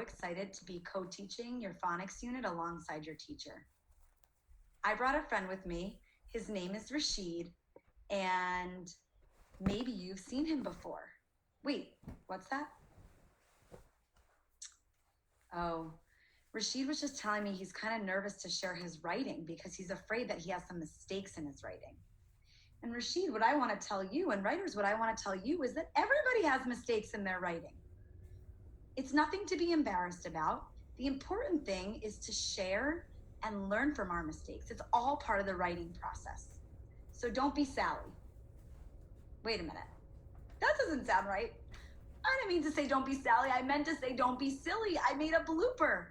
excited to be co-teaching your phonics unit alongside your teacher. I brought a friend with me. His name is Rashid, and maybe you've seen him before. Wait, what's that? Oh, Rashid was just telling me he's kind of nervous to share his writing because he's afraid that he has some mistakes in his writing. And Rashid, what I want to tell you, and writers, what I want to tell you is that everybody has mistakes in their writing. It's nothing to be embarrassed about. The important thing is to share and learn from our mistakes. It's all part of the writing process. So don't be Sally. Wait a minute. That doesn't sound right. I didn't mean to say don't be Sally. I meant to say don't be silly. I made a blooper.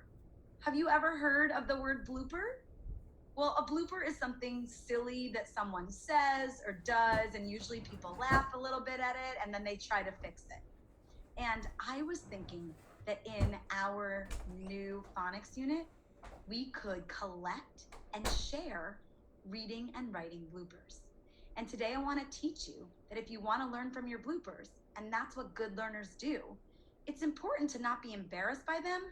Have you ever heard of the word blooper? Well, a blooper is something silly that someone says or does, and usually people laugh a little bit at it and then they try to fix it. And I was thinking that in our new phonics unit, we could collect and share reading and writing bloopers. And today I want to teach you that if you want to learn from your bloopers, and that's what good learners do, it's important to not be embarrassed by them,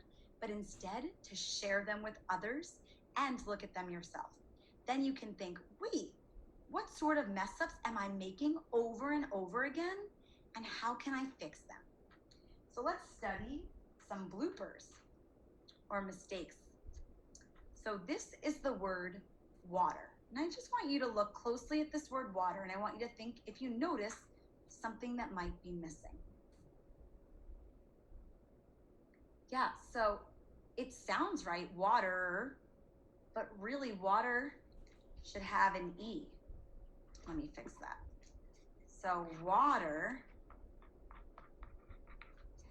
but instead to share them with others and look at them yourself. Then you can think, wait, what sort of mess ups am I making over and over again? And how can I fix them? So let's study some bloopers or mistakes. So this is the word water. And I just want you to look closely at this word water, and I want you to think if you notice something that might be missing. Yeah, so it sounds right, water, but really water should have an E. Let me fix that. So water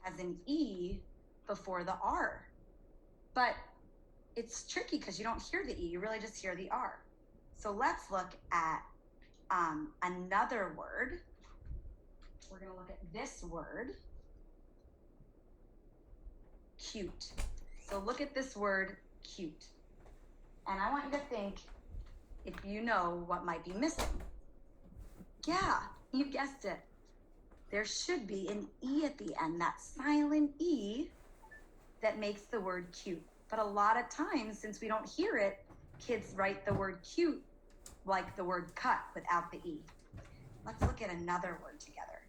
has an E before the R. But it's tricky because you don't hear the E, you really just hear the R. So let's look at another word. We're going to look at this word, cute. So look at this word, cute. And I want you to think if you know what might be missing. Yeah, you guessed it. There should be an E at the end, that silent E that makes the word cute. But a lot of times, since we don't hear it, kids write the word cute like the word cut without the E. Let's look at another word together.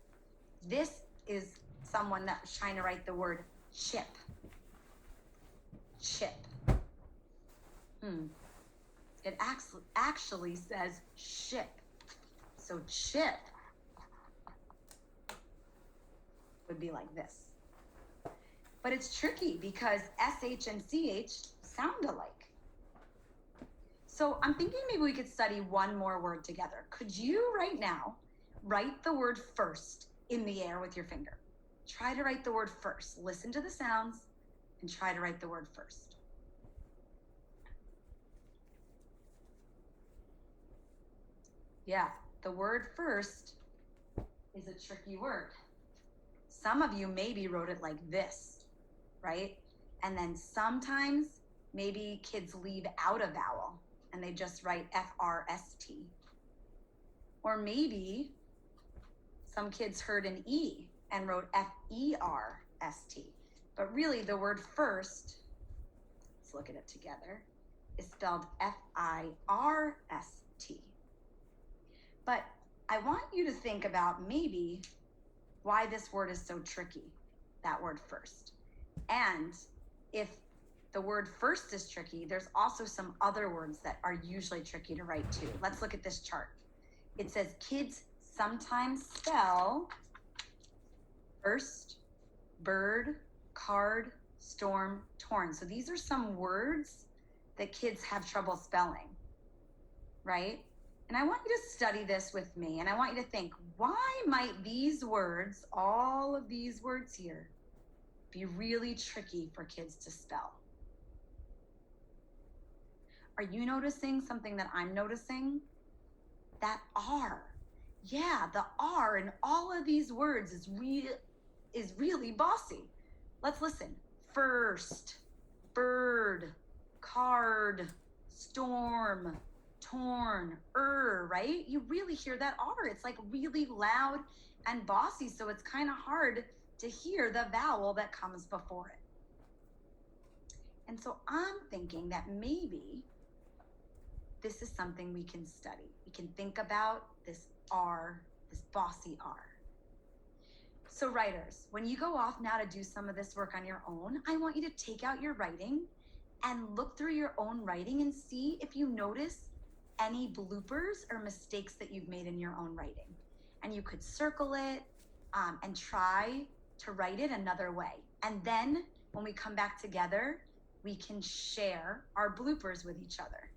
This is someone that's trying to write the word chip. Chip. It actually says ship. So chip would be like this. But it's tricky because SH and CH sound alike. So I'm thinking maybe we could study one more word together. Could you right now write the word first in the air with your finger? Try to write the word first. Listen to the sounds and try to write the word first. Yeah, the word first is a tricky word. Some of you maybe wrote it like this, right? And then sometimes maybe kids leave out a vowel and they just write F-R-S-T. Or maybe some kids heard an E and wrote F-E-R-S-T. But really the word first, let's look at it together, is spelled F-I-R-S-T. But I want you to think about maybe why this word is so tricky, that word first. And if the word first is tricky, there's also some other words that are usually tricky to write too. Let's look at this chart. It says kids sometimes spell first, bird, card, storm, torn. So these are some words that kids have trouble spelling, right? And I want you to study this with me, and I want you to think, why might these words, all of these words here, be really tricky for kids to spell? Are you noticing something that I'm noticing? That R. Yeah, the R in all of these words is really bossy. Let's listen. First, bird, card, storm, torn, right? You really hear that R. It's like really loud and bossy, so it's kind of hard to hear the vowel that comes before it. And so I'm thinking that maybe this is something we can study. We can think about this R, this bossy R. So writers, when you go off now to do some of this work on your own, I want you to take out your writing and look through your own writing and see if you notice any bloopers or mistakes that you've made in your own writing. And you could circle it and try to write it another way. And then when we come back together, we can share our bloopers with each other.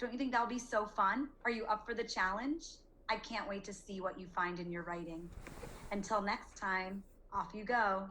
Don't you think that would be so fun? Are you up for the challenge? I can't wait to see what you find in your writing. Until next time, off you go.